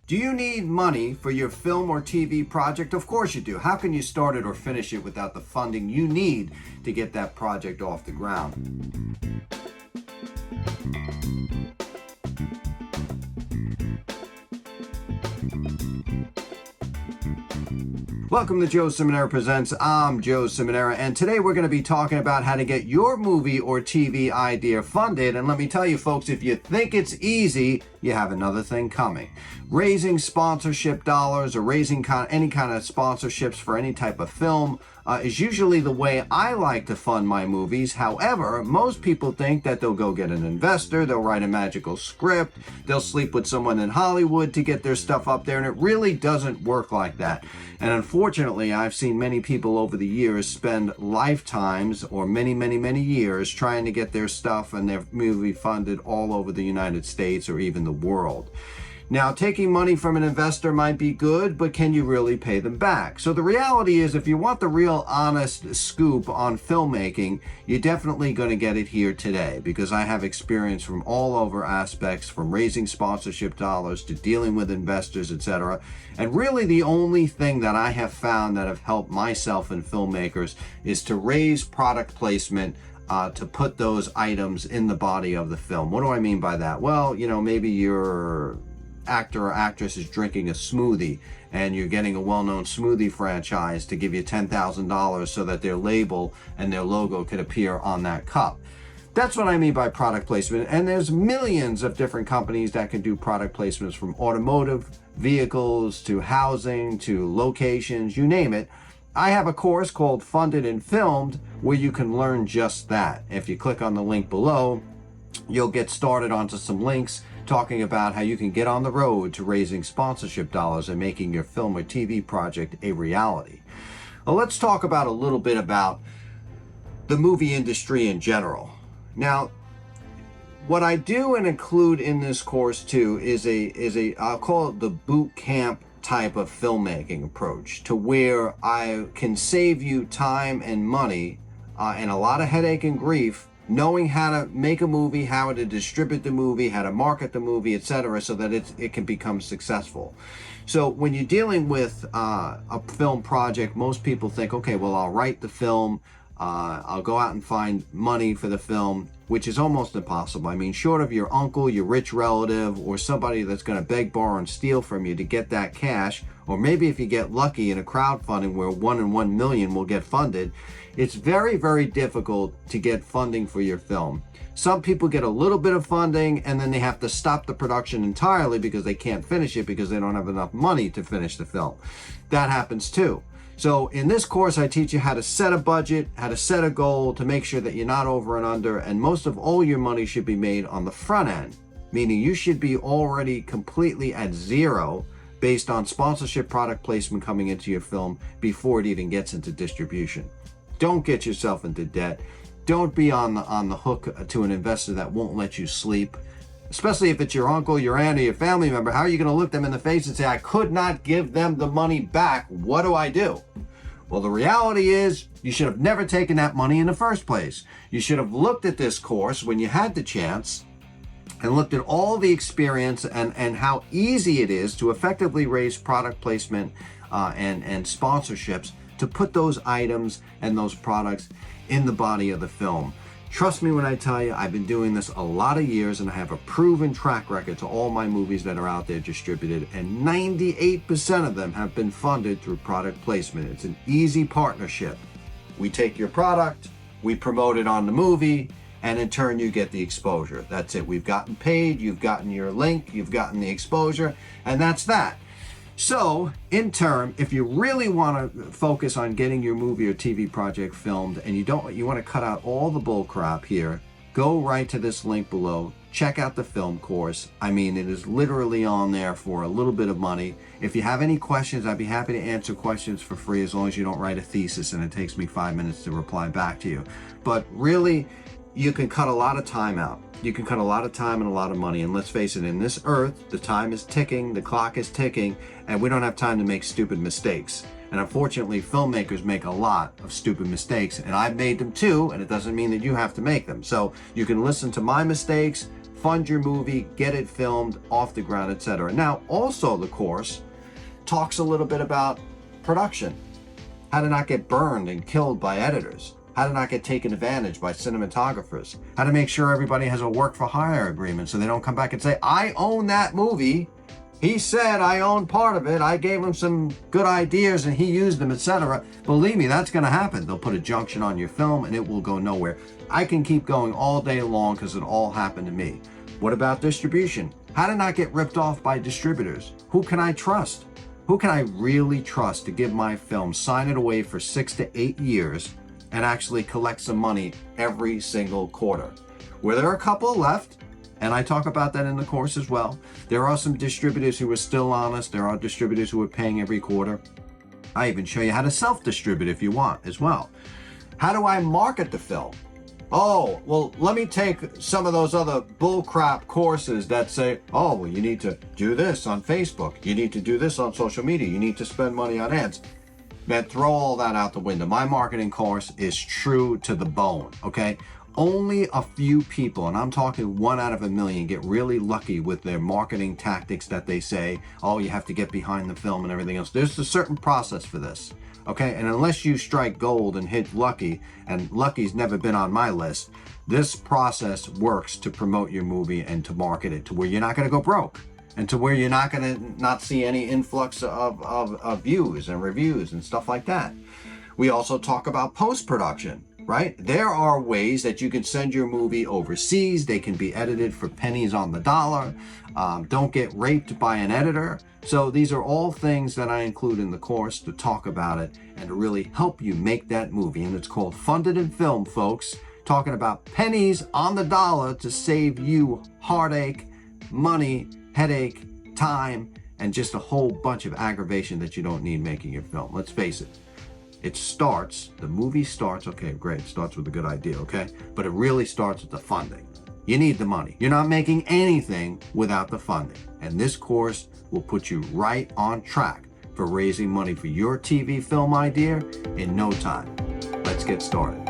Do you need money for your film or TV project? Of course you do. How can you start it or finish it without the funding you need to get that project off the ground? Welcome to Joe Ciminera Presents. I'm Joe Ciminera, and today we're going to be talking about how to get your movie or TV idea funded. And let me tell you folks, if you think it's easy, you have another thing coming. Raising sponsorship dollars or raising any kind of sponsorships for any type of film is usually the way I like to fund my movies. However, most people think that they'll go get an investor, they'll write a magical script, they'll sleep with someone in Hollywood to get their stuff up there, and it really doesn't work like that. And unfortunately, I've seen many people over the years spend lifetimes or many years trying to get their stuff and their movie funded all over the United States or even the world. Now, taking money from an investor might be good, but can you really pay them back? So the reality is, if you want the real honest scoop on filmmaking, you're definitely going to get it here today, because I have experience from all over aspects, from raising sponsorship dollars to dealing with investors, etc. And really the only thing that I have found that have helped myself and filmmakers is to raise product placement to put those items in the body of the film. What do I mean by that? Well, maybe your actor or actress is drinking a smoothie and you're getting a well-known smoothie franchise to give you $10,000 so that their label and their logo could appear on that cup. That's what I mean by product placement. And there's millions of different companies that can do product placements, from automotive vehicles to housing to locations, you name it. I have a course called Funded and Filmed where you can learn just that. If you click on the link below, you'll get started onto some links talking about how you can get on the road to raising sponsorship dollars and making your film or TV project a reality. Well, let's talk about a little bit about the movie industry in general. Now, what I do and include in this course too is I'll call it the boot camp type of filmmaking approach, to where I can save you time and money and a lot of headache and grief, knowing how to make a movie, how to distribute the movie, how to market the movie, etc., so that it can become successful. So when you're dealing with a film project, most people think, okay, well, I'll write the film, I'll go out and find money for the film, which is almost impossible. I mean, short of your uncle, your rich relative, or somebody that's going to beg, borrow, and steal from you to get that cash, or maybe if you get lucky in a crowdfunding where 1 in 1 million will get funded, it's very difficult to get funding for your film. Some people get a little bit of funding and then they have to stop the production entirely because they can't finish it because they don't have enough money to finish the film. That happens too. So in this course, I teach you how to set a budget, how to set a goal to make sure that you're not over and under, and most of all your money should be made on the front end, meaning you should be already completely at zero based on sponsorship product placement coming into your film before it even gets into distribution. Don't get yourself into debt. Don't be on the hook to an investor that won't let you sleep, especially if it's your uncle, your aunt, or your family member. How are you going to look them in the face and say, I could not give them the money back? What do I do? Well, the reality is you should have never taken that money in the first place. You should have looked at this course when you had the chance and looked at all the experience and how easy it is to effectively raise product placement and sponsorships to put those items and those products in the body of the film. Trust me when I tell you, I've been doing this a lot of years and I have a proven track record to all my movies that are out there distributed, and 98% of them have been funded through product placement. It's an easy partnership. We take your product, we promote it on the movie, and in turn you get the exposure. That's it. We've gotten paid, you've gotten your link, you've gotten the exposure, and that's that. So, in turn, if you really want to focus on getting your movie or TV project filmed and you want to cut out all the bull crap here, go right to this link below. Check out the film course. I mean, it is literally on there for a little bit of money. If you have any questions, I'd be happy to answer questions for free, as long as you don't write a thesis and it takes me 5 minutes to reply back to you. But really, you can cut a lot of time out. You can cut a lot of time and a lot of money. And let's face it, in this earth, the time is ticking, the clock is ticking, and we don't have time to make stupid mistakes. And unfortunately, filmmakers make a lot of stupid mistakes, and I've made them too, and it doesn't mean that you have to make them. So you can listen to my mistakes, fund your movie, get it filmed, off the ground, etc. Now, also the course talks a little bit about production, how to not get burned and killed by editors, how to not get taken advantage by cinematographers, how to make sure everybody has a work for hire agreement so they don't come back and say, I own that movie. He said I own part of it. I gave him some good ideas and he used them, etc. Believe me, that's going to happen. They'll put a junction on your film and it will go nowhere. I can keep going all day long because it all happened to me. What about distribution? How to not get ripped off by distributors? Who can I trust? Who can I really trust to give my film, sign it away for 6 to 8 years, and actually collect some money every single quarter? Where there are a couple left, and I talk about that in the course as well. There are some distributors who are still honest. There are distributors who are paying every quarter. I even show you how to self-distribute if you want as well. How do I market the film? Oh, well, let me take some of those other bullcrap courses that say, oh, well, you need to do this on Facebook. You need to do this on social media. You need to spend money on ads. Man, throw all that out the window. My marketing course is true to the bone, okay? Only a few people, and I'm talking 1 out of a million, get really lucky with their marketing tactics that they say, oh, you have to get behind the film and everything else. There's a certain process for this, okay? And unless you strike gold and hit lucky, and lucky's never been on my list, this process works to promote your movie and to market it to where you're not going to go broke and to where you're not going to not see any influx of views and reviews and stuff like that. We also talk about post-production. Right? There are ways that you can send your movie overseas. They can be edited for pennies on the dollar. Don't get raped by an editor. So these are all things that I include in the course to talk about it and to really help you make that movie. And it's called Funded in Film, folks. Talking about pennies on the dollar to save you heartache, money, headache, time, and just a whole bunch of aggravation that you don't need making your film. Let's face it. The movie starts, okay, great, it starts with a good idea, okay? But it really starts with the funding. You need the money. You're not making anything without the funding. And this course will put you right on track for raising money for your TV film idea in no time. Let's get started.